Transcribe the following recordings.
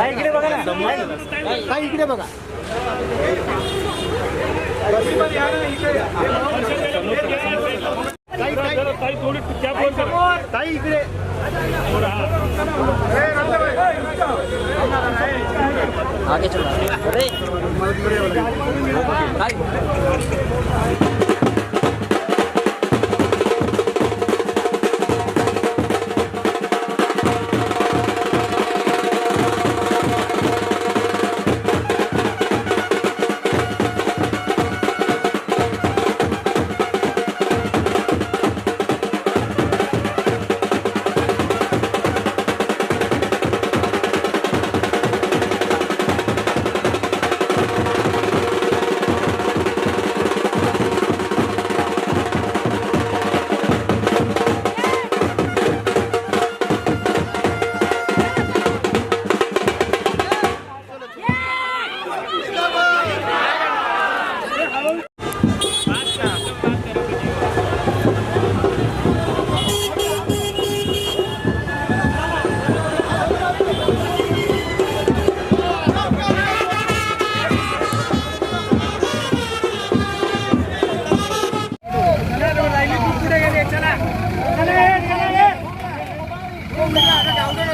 इकडे बघा ना, इकडे बघा. ताई इकडे आगे चलो.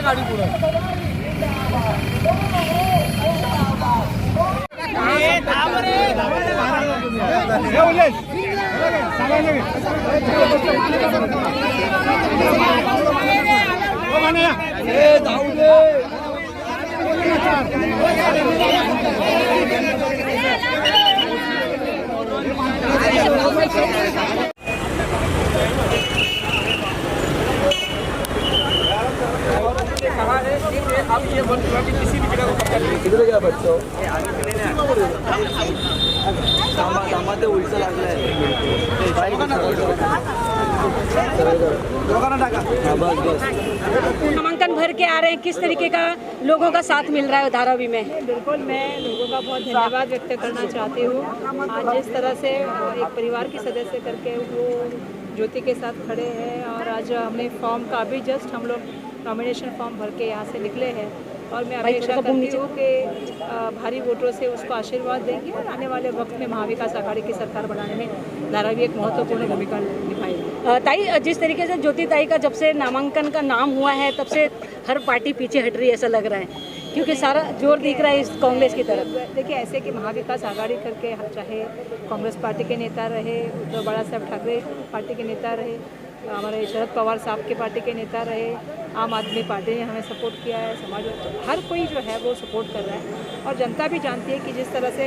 गाड़ी पूरा आप ये बोल रहे कि किसी भी जगह को पकड़ लीजिए. किधर गया बच्चों? सामाते उलटा लागलाय. नामांकन भर के आ रहे हैं, किस तरीके का लोगों का साथ मिल रहा है धारावी में? बिल्कुल, मैं लोगों का बहुत धन्यवाद व्यक्त करना चाहती हूँ. आज जिस तरह से एक परिवार के सदस्य करके वो ज्योति के साथ खड़े हैं और आज हमने फॉर्म का भी जस्ट हम लोग नॉमिनेशन फॉर्म भर के यहाँ से निकले हैं और मैं अपेक्षा करती हूँ कि भारी वोटों से उसको आशीर्वाद देंगे और आने वाले वक्त में महाविकास आघाड़ी की सरकार बनाने में धारावी एक महत्वपूर्ण भूमिका निभाएगी. ताई, जिस तरीके से ज्योति ताई का जब से नामांकन का नाम हुआ है तब से हर पार्टी पीछे हट रही है ऐसा लग रहा है, क्योंकि सारा जोर दिख रहा है इस कांग्रेस की तरफ. देखिए, ऐसे कि महाविकास आघाड़ी करके चाहे कांग्रेस पार्टी के नेता रहे, उद्धव बाला साहब ठाकरे पार्टी के नेता रहे, हमारे शरद पवार साहब के पार्टी के नेता रहे, आम आदमी पार्टी ने हमें सपोर्ट किया है, समाज हर कोई जो है वो सपोर्ट कर रहा है और जनता भी जानती है कि जिस तरह से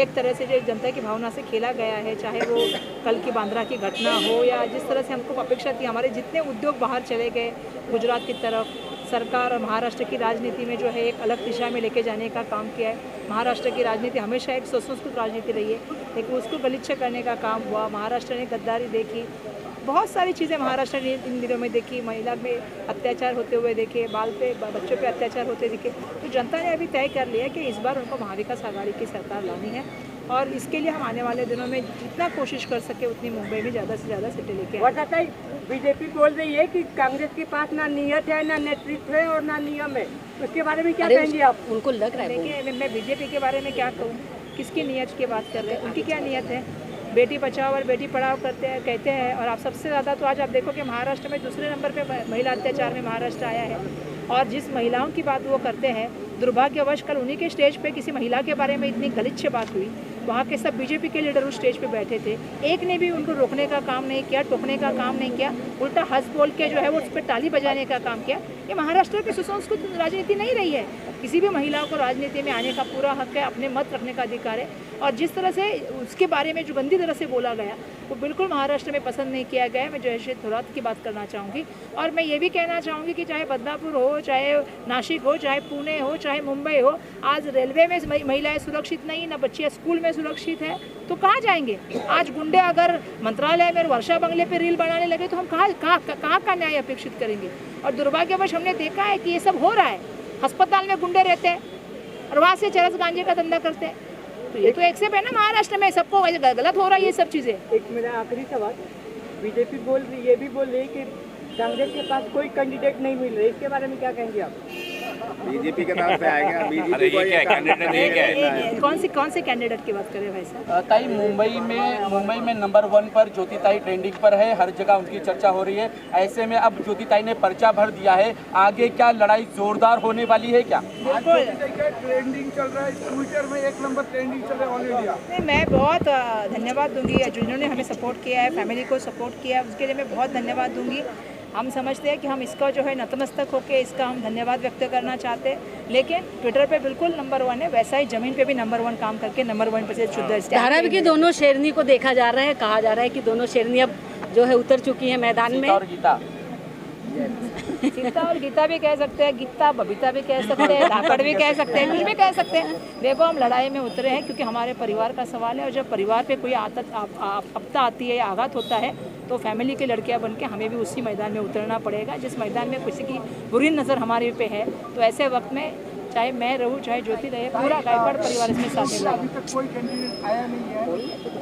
एक तरह से जो जनता की भावना से खेला गया है, चाहे वो कल की बांद्रा की घटना हो या जिस तरह से हमको अपेक्षा थी, हमारे जितने उद्योग बाहर चले गए गुजरात की तरफ, सरकार और महाराष्ट्र की राजनीति में जो है एक अलग दिशा में लेके जाने का काम किया है. महाराष्ट्र की राजनीति हमेशा एक सुसंस्कृत राजनीति रही है, लेकिन उसको गलिच्छ करने का काम हुआ. महाराष्ट्र ने गद्दारी देखी, बहुत सारी चीज़ें महाराष्ट्र ने इन दिनों में देखी, महिला पे अत्याचार होते हुए देखे, बाल पे बच्चों पे अत्याचार होते दिखे. तो जनता ने अभी तय कर लिया कि इस बार उनको महाविकास आघाड़ी की सरकार लानी है और इसके लिए हम आने वाले दिनों में जितना कोशिश कर सके उतनी मुंबई में ज़्यादा से ज़्यादा सीटें लेके आए. बीजेपी बोल रही है कि कांग्रेस के पास ना नियत है, ना नेतृत्व है और ना नियम है, उसके बारे में क्या कहेंगे आप? उनको लग रहा है. देखिए, मैं बीजेपी के बारे में क्या कहूँ, किसकी नियत की बात कर रहे हैं, उनकी क्या नियत है? बेटी बचाओ और बेटी पढ़ाओ कहते हैं और आप सबसे ज़्यादा तो आज आप देखो कि महाराष्ट्र में दूसरे नंबर पे महिला अत्याचार में महाराष्ट्र आया है और जिस महिलाओं की बात वो करते हैं, दुर्भाग्यवश कल उन्हीं के स्टेज पे किसी महिला के बारे में इतनी गलिच्छ बात हुई. वहाँ के सब बीजेपी के लीडर उस स्टेज पे बैठे थे, एक ने भी उनको रोकने का काम नहीं किया, टोकने का काम नहीं किया, उल्टा हंस बोल के जो है वो उस पर ताली बजाने का काम किया. ये महाराष्ट्र की सुसंस्कृत राजनीति नहीं रही है. किसी भी महिला को राजनीति में आने का पूरा हक है, अपने मत रखने का अधिकार है और जिस तरह से उसके बारे में जो गंदी तरह से बोला गया वो बिल्कुल महाराष्ट्र में पसंद नहीं किया गया. मैं जयश्री थोरात की बात करना चाहूँगी और मैं ये भी कहना चाहूँगी कि चाहे बदलापुर हो, चाहे नासिक हो, चाहे पुणे हो, चाहे मुंबई हो, आज रेलवे में महिलाएं सुरक्षित नहीं, ना बच्चियाँ स्कूल में सुरक्षित है, तो कहाँ जाएंगे? आज गुंडे अगर मंत्रालय में वर्षा बंगले पे रील बनाने लगे तो हम कहाँ का न्याय अपेक्षित करेंगे? और दुर्भाग्यवश हमने देखा है कि ये सब हो रहा है। अस्पताल में गुंडे रहते हैं और वहाँ से चरस गांजे का धंधा करते हैं, तो ये तो एक्सेप्ट है ना महाराष्ट्र में, सबको गलत हो रहा है ये सब चीज़ें। एक मेरा आखिरी सवाल, बीजेपी ये भी बोल रही है कि कांग्रेस के पास कोई कैंडिडेट नहीं मिल रहा है, इसके बारे में क्या कहेंगे आप? बीजेपी के नाम पे आएगा, बीजेपी को ये कैंडिडेट नहीं है। कौन से कैंडिडेट की बात करें भाई साहब? ताई मुंबई में नंबर 1 पर ज्योति ताई ट्रेंडिंग पर है, हर जगह उनकी चर्चा हो रही है। ऐसे में अब ज्योति ताई ने पर्चा भर दिया है, आगे क्या लड़ाई जोरदार होने वाली है क्या? ट्रेंडिंग चल रहा है, ट्विटर में 1 नंबर ट्रेंडिंग चल रहा है ऑल इंडिया। नहीं, मैं बहुत धन्यवाद दूंगी जिन्होंने हमें सपोर्ट किया है, फैमिली को सपोर्ट किया है, उसके लिए मैं बहुत धन्यवाद दूंगी। हम समझते हैं कि हम इसका जो है नतमस्तक होकर इसका हम धन्यवाद व्यक्त करना चाहते हैं, लेकिन ट्विटर पे बिल्कुल नंबर 1 है, वैसा ही जमीन पे भी नंबर 1 काम करके नंबर 1 पे शुद्ध धारावी की दोनों शेरनी को देखा जा रहा है, कहा जा रहा है कि दोनों शेरनी अब जो है उतर चुकी है मैदान में। और गीता सीता और गीता भी कह सकते हैं, गीता बबीता भी कह सकते हैं, धाकड़ भी कह सकते हैं, कुछ भी कह सकते हैं। देखो, हम लड़ाई में उतरे हैं क्योंकि हमारे परिवार का सवाल है, और जब परिवार पे कोई आपदा आती है या आघात होता है तो फैमिली के लड़कियां बन के हमें भी उसी मैदान में उतरना पड़ेगा जिस मैदान में किसी की बुरी नज़र हमारे पे है। तो ऐसे वक्त में चाहे मैं रहूँ चाहे ज्योति रहे, पूरा गायकवाड़ परिवार इसमें साथ देगा। अभी तक कोई कैंडिडेट आया नहीं है,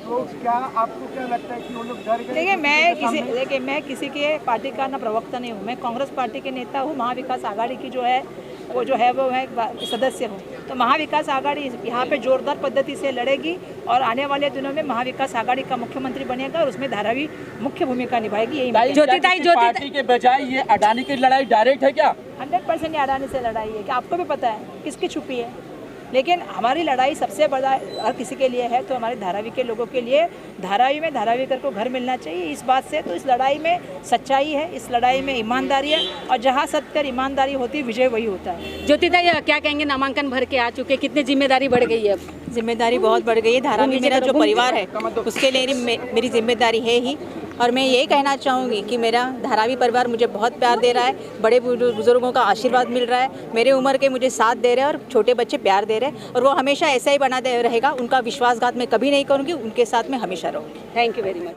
तो क्या आपको क्या लगता है कि वो लोग डर गए? देखिए, मैं किसी के पार्टी का ना प्रवक्ता नहीं हूँ, मैं कांग्रेस पार्टी के नेता हूँ, महाविकास आघाड़ी की जो है वो सदस्य हूँ। तो महाविकास आघाड़ी यहाँ पे जोरदार पद्धति से लड़ेगी और आने वाले दिनों में महाविकास आघाड़ी का मुख्यमंत्री बनेगा और उसमें धारावी मुख्य भूमिका निभाएगी। यही ज्योति पार्टी के बजाय ये अडानी की लड़ाई डायरेक्ट है क्या? 100% ये अडानी से लड़ाई है कि आपको भी पता है किसकी छुपी है, लेकिन हमारी लड़ाई सबसे बड़ा हर किसी के लिए है, तो हमारे धारावी के लोगों के लिए धारावी में धारावीकर को घर मिलना चाहिए। इस बात से तो इस लड़ाई में सच्चाई है, इस लड़ाई में ईमानदारी है, और जहाँ सत्य और ईमानदारी होती है विजय वही होता है। ज्योति ताई क्या कहेंगे, नामांकन भर के आ चुके, कितनी जिम्मेदारी बढ़ गई है? अब जिम्मेदारी बहुत बढ़ गई है। धारावी मेरा जो परिवार है उसके लिए मेरी जिम्मेदारी है ही, और मैं यही कहना चाहूँगी कि मेरा धारावी परिवार मुझे बहुत प्यार दे रहा है, बड़े बुजुर्गों का आशीर्वाद मिल रहा है, मेरे उम्र के मुझे साथ दे रहे हैं और छोटे बच्चे प्यार दे रहे हैं, और वो हमेशा ऐसा ही बना रहेगा। उनका विश्वासघात मैं कभी नहीं करूँगी, उनके साथ मैं हमेशा रहूँगी। Thank you very much.